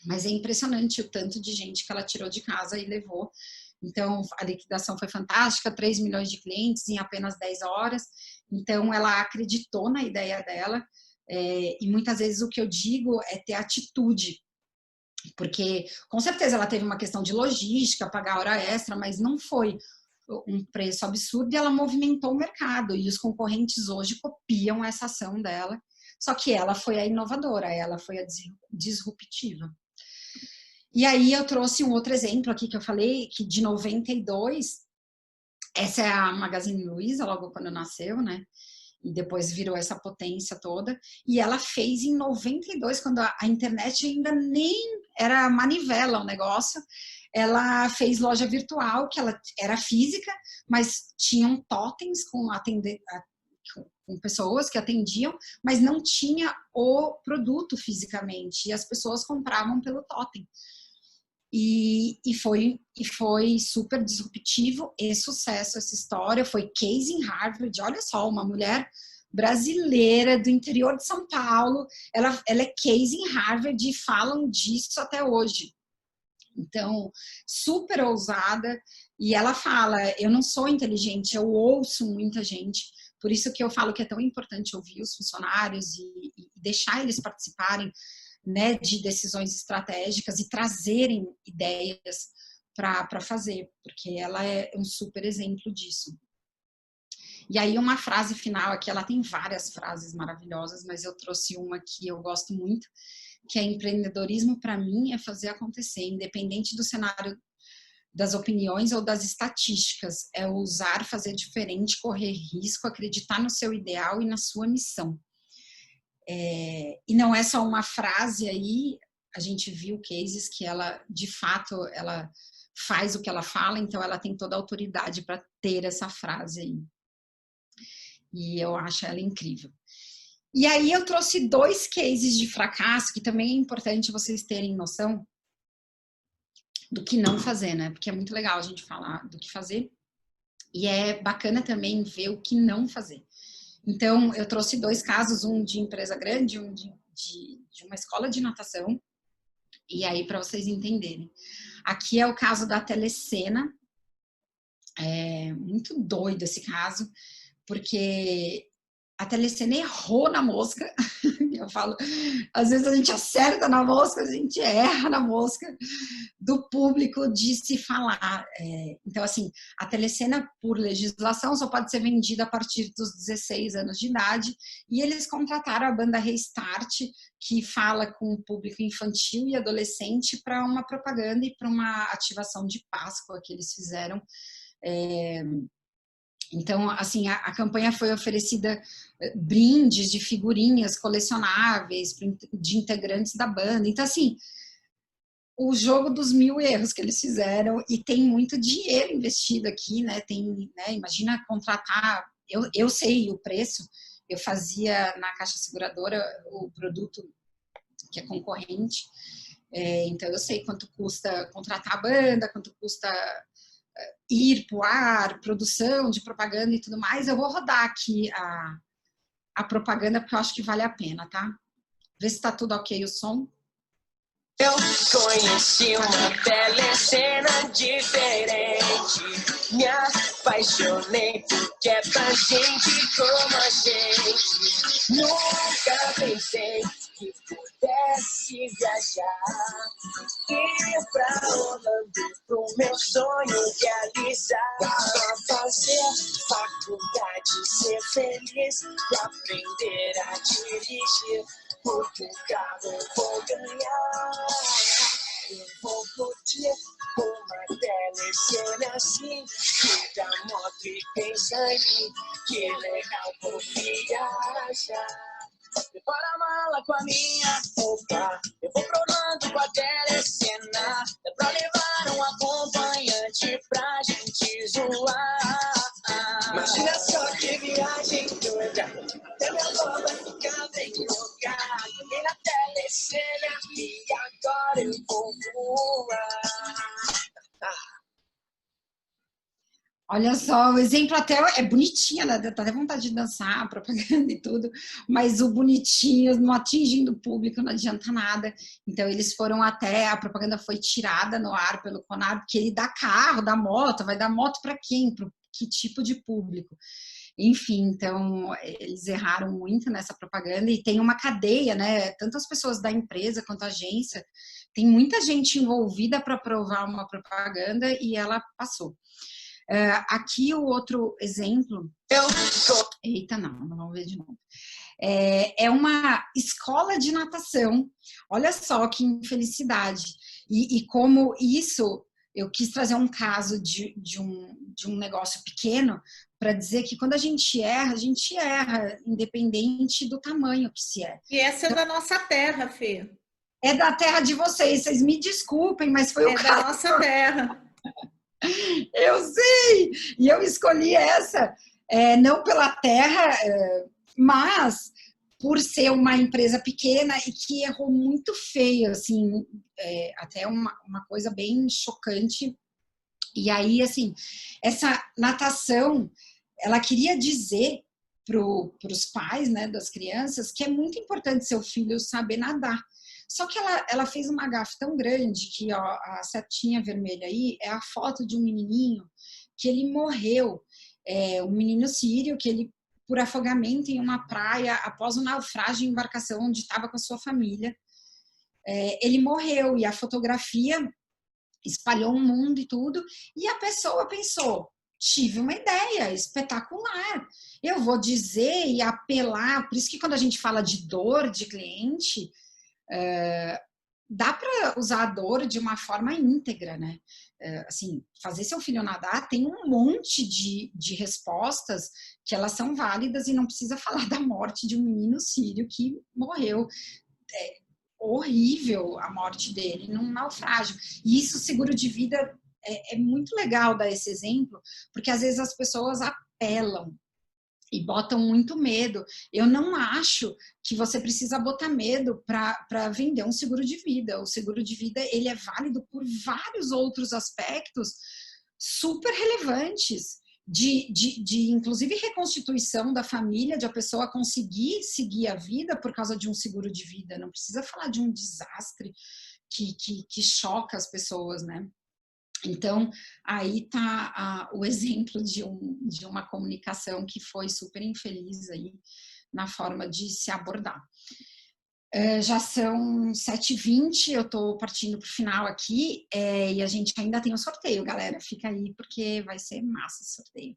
Mas é impressionante o tanto de gente que ela tirou de casa e levou. Então, a liquidação foi fantástica, 3 milhões de clientes em apenas 10 horas. Então, ela acreditou na ideia dela. E muitas vezes o que eu digo é ter atitude. Porque, com certeza, ela teve uma questão de logística, pagar hora extra, mas não foi um preço absurdo e ela movimentou o mercado. E os concorrentes hoje copiam essa ação dela. Só que ela foi a inovadora, ela foi a disruptiva. E aí eu trouxe um outro exemplo aqui que eu falei, que de 92, essa é a Magazine Luiza, logo quando nasceu, né? E depois virou essa potência toda. E ela fez em 92, quando a internet ainda nem era manivela o negócio, ela fez loja virtual, que ela era física, mas tinham totens com pessoas que atendiam, mas não tinha o produto fisicamente. E as pessoas compravam pelo totem. E foi super disruptivo e sucesso essa história, foi case em Harvard, olha só, uma mulher brasileira do interior de São Paulo, ela é case em Harvard e falam disso até hoje. Então, super ousada, e ela fala, eu não sou inteligente, eu ouço muita gente, por isso que eu falo que é tão importante ouvir os funcionários e deixar eles participarem, né, de decisões estratégicas e trazerem ideias para fazer, porque ela é um super exemplo disso. E aí uma frase final aqui, ela tem várias frases maravilhosas, mas eu trouxe uma que eu gosto muito, que é empreendedorismo para mim é fazer acontecer, independente do cenário das opiniões ou das estatísticas, é ousar fazer diferente, correr risco, acreditar no seu ideal e na sua missão. E não é só uma frase aí, a gente viu cases que ela, de fato, ela faz o que ela fala, então ela tem toda a autoridade para ter essa frase aí. E eu acho ela incrível. E aí eu trouxe 2 cases de fracasso, que também é importante vocês terem noção do que não fazer, né? Porque é muito legal a gente falar do que fazer, e é bacana também ver o que não fazer. Então, eu trouxe 2 casos, um de empresa grande, um de uma escola de natação, e aí para vocês entenderem. Aqui é o caso da Telecena, é muito doido esse caso, porque a Telecena errou na mosca. Eu falo, às vezes a gente acerta na mosca, a gente erra na mosca do público de se falar. Então, assim, a Telecena, por legislação, só pode ser vendida a partir dos 16 anos de idade, e eles contrataram a banda Restart, que fala com o público infantil e adolescente para uma propaganda e para uma ativação de Páscoa que eles fizeram. Então, assim, a campanha foi oferecida brindes de figurinhas colecionáveis de integrantes da banda. Então, assim, o jogo dos 1000 erros que eles fizeram, e tem muito dinheiro investido aqui, né? Imagina contratar, eu sei o preço, eu fazia na Caixa Seguradora o produto que é concorrente, então eu sei quanto custa contratar a banda, quanto custa ir para o ar, produção de propaganda e tudo mais. Eu vou rodar aqui a propaganda, porque eu acho que vale a pena, tá? Vê se está tudo ok o som. Eu conheci uma telecena diferente, me apaixonei porque é pra gente como a gente. Nunca pensei que pudesse viajar, ir pra Orlando pro meu sonho realizar. Só fazer faculdade, ser feliz e aprender a dirigir. Porque o carro eu vou ganhar, eu vou curtir uma telecena assim, que dá moto e pensa em mim, que legal vou viajar. Prepara a mala com a minha roupa, eu vou pro Orlando com a telecena, é pra levar um acompanhante pra gente zoar. Imagina só que viagem doida, até minha avó vai ficar bem louca. Ganhei na telecena e agora eu vou voar. Olha só, o exemplo até é bonitinho, né? Dá até vontade de dançar, propaganda e tudo, mas o bonitinho, não atingindo o público, não adianta nada. Então, eles foram até, a propaganda foi tirada no ar pelo CONAR, porque ele dá carro, dá moto, vai dar moto para quem? Para que tipo de público? Enfim, então, eles erraram muito nessa propaganda e tem uma cadeia, né? Tanto as pessoas da empresa quanto a agência, tem muita gente envolvida para aprovar uma propaganda e ela passou. Aqui o outro exemplo. Eita, não vamos ver de novo. É uma escola de natação. Olha só que infelicidade. E como isso, eu quis trazer um caso de um negócio pequeno para dizer que quando a gente erra, independente do tamanho que se é. E essa é da nossa terra, Fê. É da terra de vocês me desculpem, mas foi o caso. É da nossa terra. Eu sei! E eu escolhi essa, não pela terra, mas por ser uma empresa pequena e que errou muito feio, assim, até uma coisa bem chocante. E aí, assim, essa natação, ela queria dizer para os pais, né, das crianças, que é muito importante seu filho saber nadar. Só que ela fez uma gafe tão grande que, ó, a setinha vermelha aí é a foto de um menininho que ele morreu, um menino sírio que ele, por afogamento em uma praia, após um naufrágio em embarcação onde estava com a sua família, ele morreu e a fotografia espalhou o mundo e tudo, e a pessoa pensou, tive uma ideia espetacular, eu vou dizer e apelar, por isso que quando a gente fala de dor de cliente, dá para usar a dor de uma forma íntegra, né? Assim, fazer seu filho nadar tem um monte de respostas que elas são válidas e não precisa falar da morte de um menino sírio que morreu. Horrível a morte dele num naufrágio. E isso, seguro de vida, é muito legal dar esse exemplo, porque às vezes as pessoas apelam e botam muito medo. Eu não acho que você precisa botar medo para vender um seguro de vida. O seguro de vida, ele é válido por vários outros aspectos super relevantes, de inclusive reconstituição da família, de a pessoa conseguir seguir a vida por causa de um seguro de vida. Não precisa falar de um desastre que choca as pessoas, né? Então, aí está o exemplo de uma comunicação que foi super infeliz aí, na forma de se abordar. Já são 7h20, eu estou partindo para o final aqui, e a gente ainda tem um sorteio, galera. Fica aí, porque vai ser massa esse sorteio.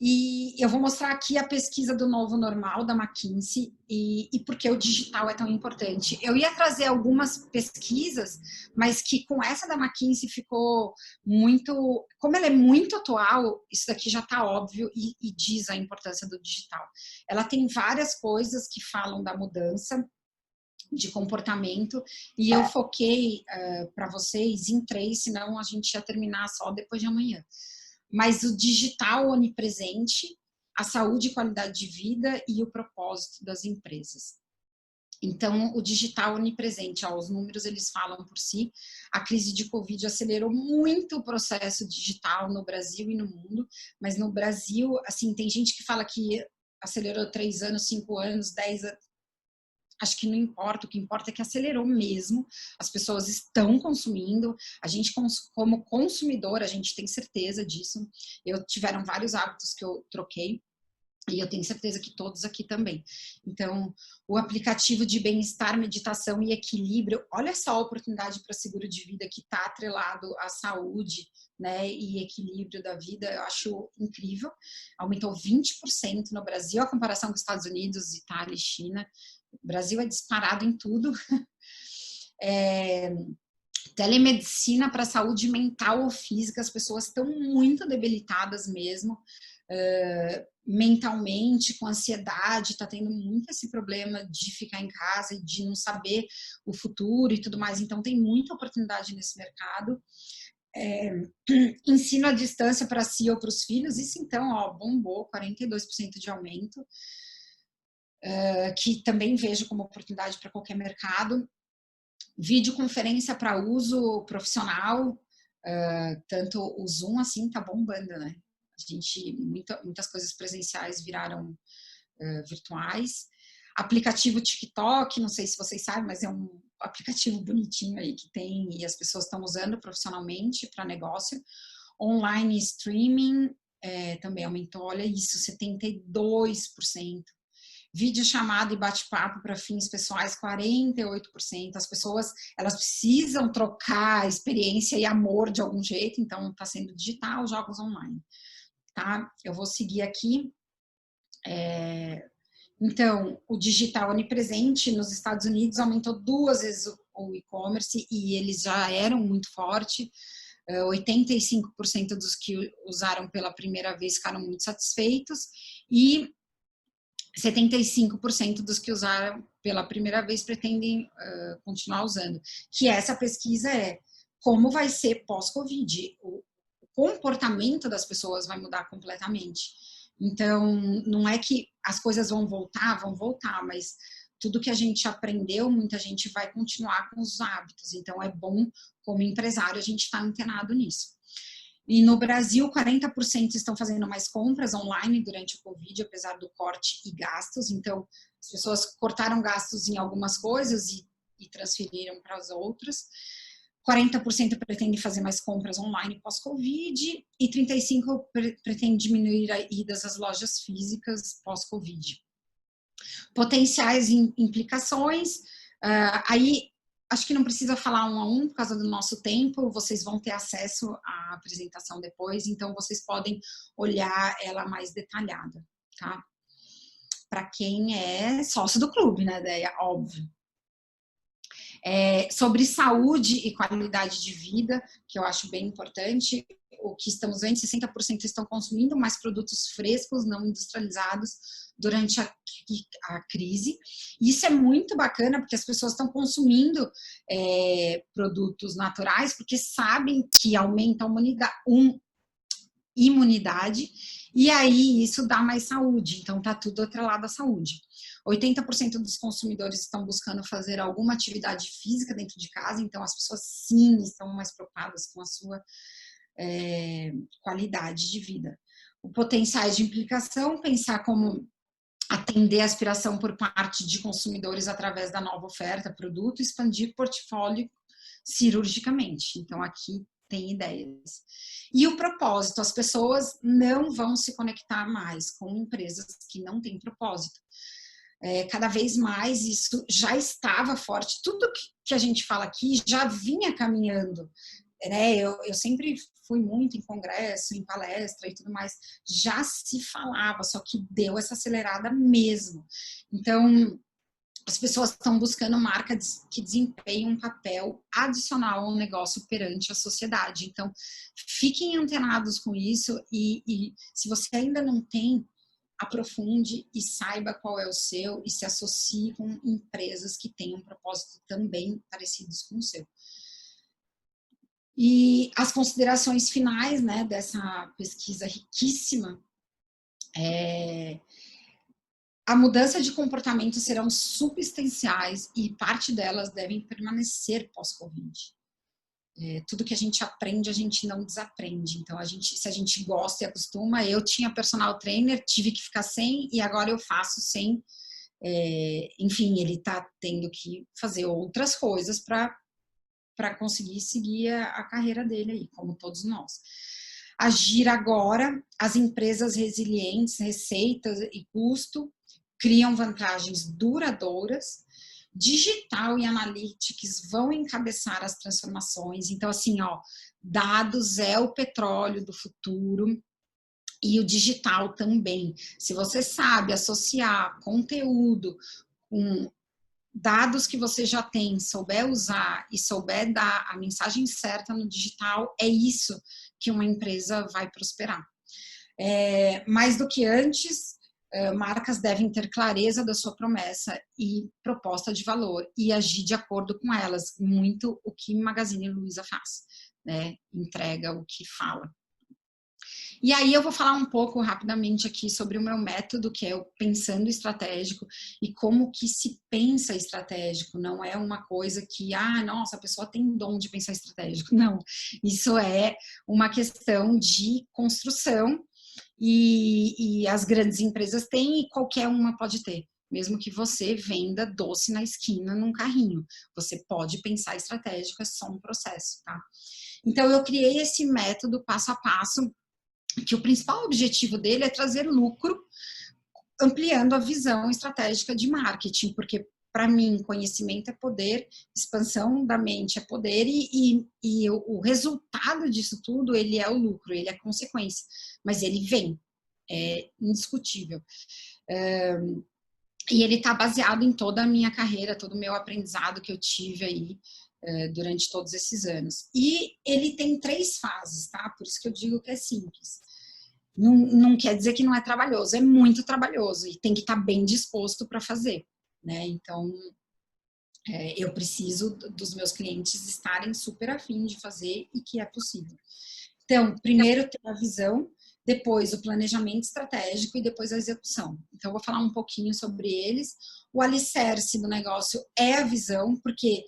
E eu vou mostrar aqui a pesquisa do novo normal da McKinsey e por que o digital é tão importante. Eu ia trazer algumas pesquisas, mas que com essa da McKinsey ficou muito... Como ela é muito atual, isso daqui já está óbvio e diz a importância do digital. Ela tem várias coisas que falam da mudança de comportamento e eu foquei para vocês em 3, senão a gente ia terminar só depois de amanhã. Mas o digital onipresente, a saúde e qualidade de vida e o propósito das empresas. Então, o digital onipresente, os números eles falam por si. A crise de Covid acelerou muito o processo digital no Brasil e no mundo, mas no Brasil, assim, tem gente que fala que acelerou 3 anos, 5 anos, 10 anos. Acho que não importa, o que importa é que acelerou mesmo, as pessoas estão consumindo, a gente como consumidor, a gente tem certeza disso. Tiveram vários hábitos que eu troquei, e eu tenho certeza que todos aqui também. Então, o aplicativo de bem-estar, meditação e equilíbrio, olha só a oportunidade para seguro de vida que está atrelado à saúde, né, e equilíbrio da vida, eu acho incrível. Aumentou 20% no Brasil, a comparação com os Estados Unidos, Itália e China. O Brasil é disparado em tudo. Telemedicina para saúde mental ou física, as pessoas estão muito debilitadas mesmo, mentalmente, com ansiedade, está tendo muito esse problema de ficar em casa e de não saber o futuro e tudo mais, então tem muita oportunidade nesse mercado. Ensino à distância para si ou para os filhos, isso então, bombou, 42% de aumento. Que também vejo como oportunidade para qualquer mercado. Videoconferência para uso profissional, tanto o Zoom assim tá bombando, né? Muitas coisas presenciais viraram virtuais. Aplicativo TikTok, não sei se vocês sabem, mas é um aplicativo bonitinho aí que tem e as pessoas estão usando profissionalmente para negócio. Online streaming também aumentou, olha isso, 72%. Videochamada e bate-papo para fins pessoais, 48%. As pessoas, elas precisam trocar experiência e amor de algum jeito, então está sendo digital, jogos online. Tá? Eu vou seguir aqui. Então, o digital onipresente nos Estados Unidos aumentou 2 vezes o e-commerce e eles já eram muito fortes. 85% dos que usaram pela primeira vez ficaram muito satisfeitos e 75% dos que usaram pela primeira vez pretendem continuar usando. Que essa pesquisa como vai ser pós-Covid. O comportamento das pessoas vai mudar completamente. Então, não é que as coisas vão voltar, mas tudo que a gente aprendeu, muita gente vai continuar com os hábitos. Então, é bom, como empresário, a gente estar antenado nisso. E no Brasil, 40% estão fazendo mais compras online durante o Covid, apesar do corte e gastos. Então, as pessoas cortaram gastos em algumas coisas e transferiram para as outras. 40% pretendem fazer mais compras online pós-Covid e 35% pretendem diminuir a idas às lojas físicas pós-Covid. Potenciais implicações, aí acho que não precisa falar um a um por causa do nosso tempo, vocês vão ter acesso à apresentação depois, então vocês podem olhar ela mais detalhada, tá? Para quem é sócio do clube, né, Deia? Óbvio. Sobre saúde e qualidade de vida, que eu acho bem importante, o que estamos vendo, 60% estão consumindo mais produtos frescos, não industrializados, durante a crise. Isso é muito bacana, porque as pessoas estão consumindo produtos naturais, porque sabem que aumenta a imunidade, e aí isso dá mais saúde, então tá tudo atrelado à saúde. 80% dos consumidores estão buscando fazer alguma atividade física dentro de casa, então as pessoas sim estão mais preocupadas com a sua qualidade de vida. O potenciais de implicação, pensar como atender a aspiração por parte de consumidores através da nova oferta, produto, expandir portfólio cirurgicamente. Então aqui tem ideias. E o propósito, as pessoas não vão se conectar mais com empresas que não têm propósito. Cada vez mais isso já estava forte. Tudo que a gente fala aqui já vinha caminhando, né? Eu sempre fui muito em congresso, em palestra e tudo mais. Já se falava, só que deu essa acelerada mesmo. Então, as pessoas estão buscando marcas que desempenham um papel adicional ao negócio perante a sociedade. Então, fiquem antenados com isso e se você ainda não tem, aprofunde e saiba qual é o seu e se associe com empresas que tenham um propósito também parecidos com o seu. E as considerações finais, né, dessa pesquisa riquíssima, a mudança de comportamento serão substanciais e parte delas devem permanecer pós-Covid. Tudo que a gente aprende, a gente não desaprende. Então, se a gente gosta e acostuma, eu tinha personal trainer, tive que ficar sem e agora eu faço sem. Enfim, ele está tendo que fazer outras coisas para conseguir seguir a carreira dele aí, como todos nós. Agir agora, as empresas resilientes, receitas e custo, criam vantagens duradouras. Digital e analytics vão encabeçar as transformações. Então, assim, dados é o petróleo do futuro e o digital também. Se você sabe associar conteúdo com dados que você já tem, souber usar e souber dar a mensagem certa no digital, é isso que uma empresa vai prosperar. Mais do que antes, marcas devem ter clareza da sua promessa e proposta de valor e agir de acordo com elas, muito o que Magazine Luiza faz, né? Entrega o que fala. E aí eu vou falar um pouco rapidamente aqui sobre o meu método, que é o Pensando Estratégico, e como que se pensa estratégico. Não é uma coisa que, nossa, a pessoa tem dom de pensar estratégico. Não, isso é uma questão de construção e as grandes empresas têm e qualquer uma pode ter. Mesmo que você venda doce na esquina num carrinho, você pode pensar estratégico, é só um processo, tá? Então eu criei esse método passo a passo, que o principal objetivo dele é trazer lucro, ampliando a visão estratégica de marketing, porque para mim conhecimento é poder, expansão da mente é poder e o resultado disso tudo, ele é o lucro, ele é consequência, mas ele vem, é indiscutível. E ele está baseado em toda a minha carreira, todo o meu aprendizado que eu tive aí durante todos esses anos. E ele tem 3 fases, tá? Por isso que eu digo que é simples. Não quer dizer que não é trabalhoso, é muito trabalhoso e tem que estar bem disposto para fazer, né? Então, eu preciso dos meus clientes estarem super afim de fazer e que é possível. Então, primeiro tem a visão, depois o planejamento estratégico e depois a execução. Então, eu vou falar um pouquinho sobre eles. O alicerce do negócio é a visão, porque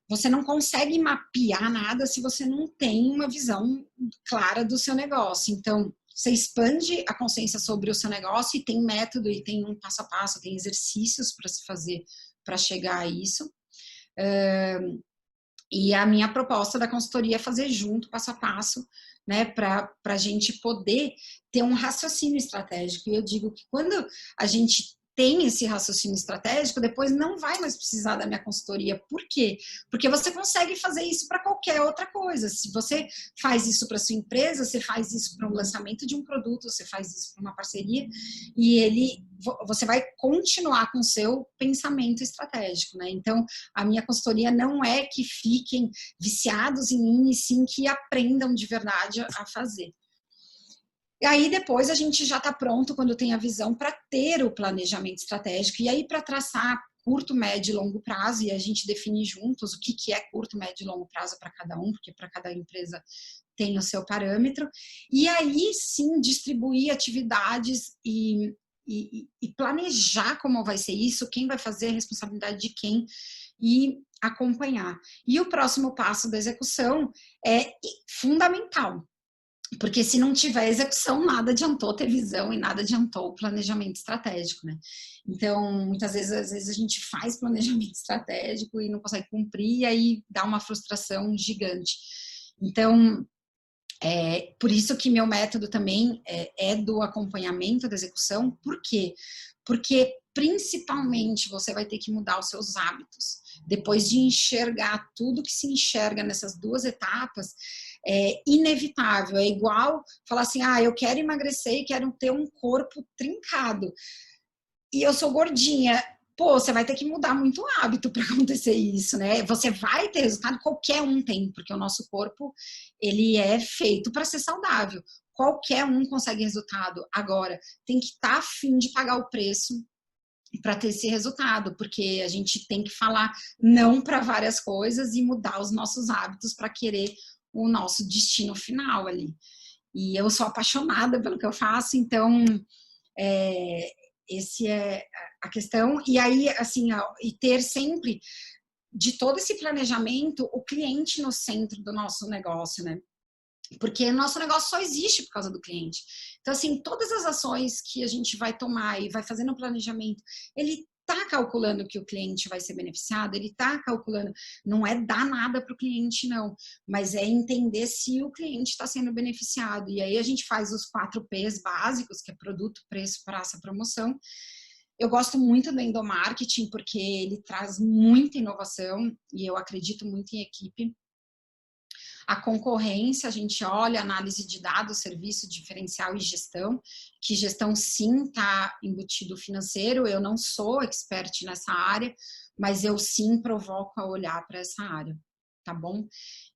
você não consegue mapear nada se você não tem uma visão clara do seu negócio. Então, você expande a consciência sobre o seu negócio e tem método, e tem um passo a passo, tem exercícios para se fazer para chegar a isso. E a minha proposta da consultoria é fazer junto, passo a passo, né, para a gente poder ter um raciocínio estratégico. E eu digo que quando a gente tem esse raciocínio estratégico, depois não vai mais precisar da minha consultoria. Por quê? Porque você consegue fazer isso para qualquer outra coisa. Se você faz isso para sua empresa, você faz isso para o lançamento de um produto, você faz isso para uma parceria, e você vai continuar com o seu pensamento estratégico, né? Então, a minha consultoria não é que fiquem viciados em mim, e sim que aprendam de verdade a fazer. E aí depois a gente já está pronto, quando tem a visão, para ter o planejamento estratégico. E aí para traçar curto, médio e longo prazo, e a gente define juntos o que é curto, médio e longo prazo para cada um, porque para cada empresa tem o seu parâmetro. E aí sim distribuir atividades e planejar como vai ser isso, quem vai fazer, a responsabilidade de quem, e acompanhar. E o próximo passo da execução é fundamental. Porque se não tiver execução, nada adiantou ter visão e nada adiantou o planejamento estratégico, né? Então, muitas vezes, às vezes a gente faz planejamento estratégico e não consegue cumprir, e aí dá uma frustração gigante. Então, por isso que meu método também é do acompanhamento da execução. Por quê? Porque, principalmente, você vai ter que mudar os seus hábitos. Depois de enxergar tudo que se enxerga nessas duas etapas, é inevitável. É igual falar assim, eu quero emagrecer e quero ter um corpo trincado. E eu sou gordinha. Pô, você vai ter que mudar muito o hábito para acontecer isso, né? Você vai ter resultado, qualquer um tem, porque o nosso corpo, ele é feito para ser saudável. Qualquer um consegue resultado. Agora, tem que estar a fim de pagar o preço para ter esse resultado, porque a gente tem que falar não para várias coisas e mudar os nossos hábitos para querer o nosso destino final ali. E eu sou apaixonada pelo que eu faço, então esse é a questão. E aí, assim, e ter sempre, de todo esse planejamento, o cliente no centro do nosso negócio, né? Porque nosso negócio só existe por causa do cliente. Então, assim, todas as ações que a gente vai tomar e vai fazendo um planejamento, ele está calculando que o cliente vai ser beneficiado, ele está calculando, não é dar nada para o cliente, não, mas é entender se o cliente está sendo beneficiado. E aí a gente faz os 4 P's básicos, que é produto, preço, praça, promoção. Eu gosto muito do endomarketing, porque ele traz muita inovação e eu acredito muito em equipe. A concorrência, a gente olha, análise de dados, serviço, diferencial e gestão, que gestão sim está embutido financeiro, eu não sou expert nessa área, mas eu sim provoco a olhar para essa área, tá bom?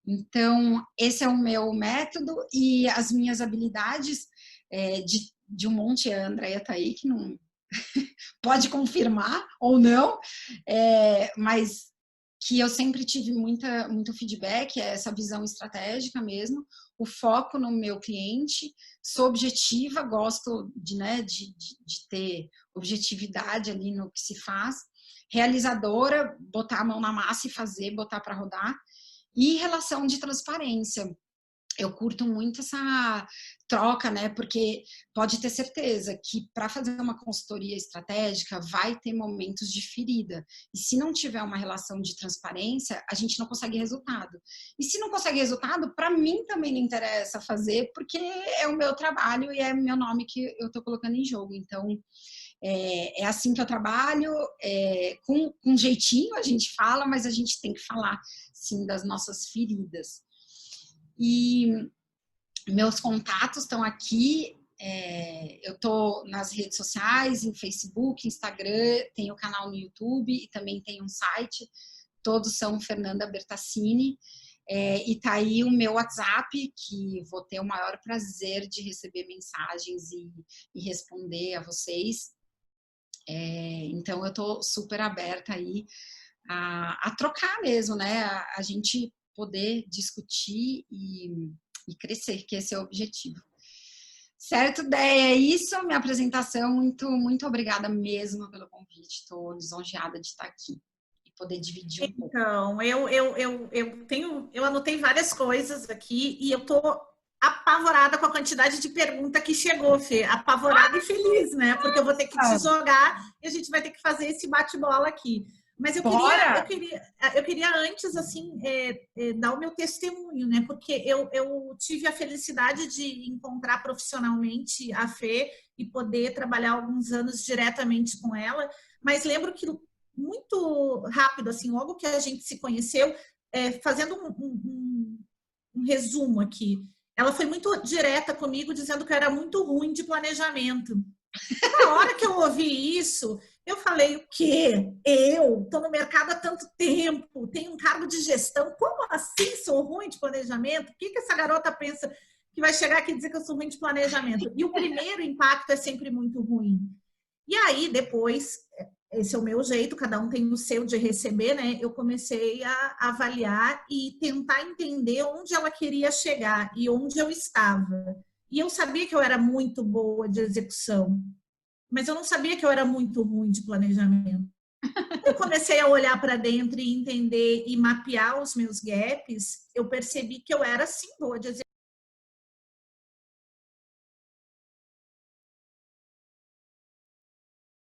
Então, esse é o meu método e as minhas habilidades de um monte, a Andrea está aí, que não pode confirmar ou não, mas que eu sempre tive muito feedback, essa visão estratégica mesmo, o foco no meu cliente, sou objetiva, gosto de ter objetividade ali no que se faz, realizadora, botar a mão na massa e fazer, botar para rodar, e relação de transparência. Eu curto muito essa troca, né? Porque pode ter certeza que para fazer uma consultoria estratégica vai ter momentos de ferida. E se não tiver uma relação de transparência, a gente não consegue resultado. E se não consegue resultado, para mim também não interessa fazer, porque é o meu trabalho e é meu nome que eu estou colocando em jogo. Então, é assim que eu trabalho, com jeitinho a gente fala, mas a gente tem que falar, sim, das nossas feridas. E meus contatos estão aqui, eu estou nas redes sociais, em Facebook, Instagram, tenho canal no YouTube e também tenho um site, todos são Fernanda Bertassini, e tá aí o meu WhatsApp, que vou ter o maior prazer de receber mensagens e responder a vocês. Então eu estou super aberta aí a trocar mesmo, né? A gente poder discutir e crescer, que esse é o objetivo. Certo, Déia? É isso, minha apresentação. Muito obrigada mesmo pelo convite. Estou lisonjeada de estar aqui e poder dividir um pouco. Então, eu anotei várias coisas aqui e eu estou apavorada com a quantidade de pergunta que chegou, Fê. Apavorada e feliz, né? Porque eu vou ter que te jogar e a gente vai ter que fazer esse bate-bola aqui. Mas eu queria antes, assim, dar o meu testemunho, né? Porque eu tive a felicidade de encontrar profissionalmente a Fê e poder trabalhar alguns anos diretamente com ela. Mas lembro que muito rápido, assim, logo que a gente se conheceu, fazendo um resumo aqui, ela foi muito direta comigo, dizendo que eu era muito ruim de planejamento. Na hora que eu ouvi isso, eu falei, o quê? Eu estou no mercado há tanto tempo, tenho um cargo de gestão, como assim sou ruim de planejamento? O que essa garota pensa que vai chegar aqui e dizer que eu sou ruim de planejamento? E o primeiro impacto é sempre muito ruim. E aí, depois, esse é o meu jeito, cada um tem o seu de receber, né? Eu comecei a avaliar e tentar entender onde ela queria chegar e onde eu estava. E eu sabia que eu era muito boa de execução, mas eu não sabia que eu era muito ruim de planejamento. Eu comecei a olhar para dentro e entender e mapear os meus gaps, eu percebi que eu era, sim, boa de execução.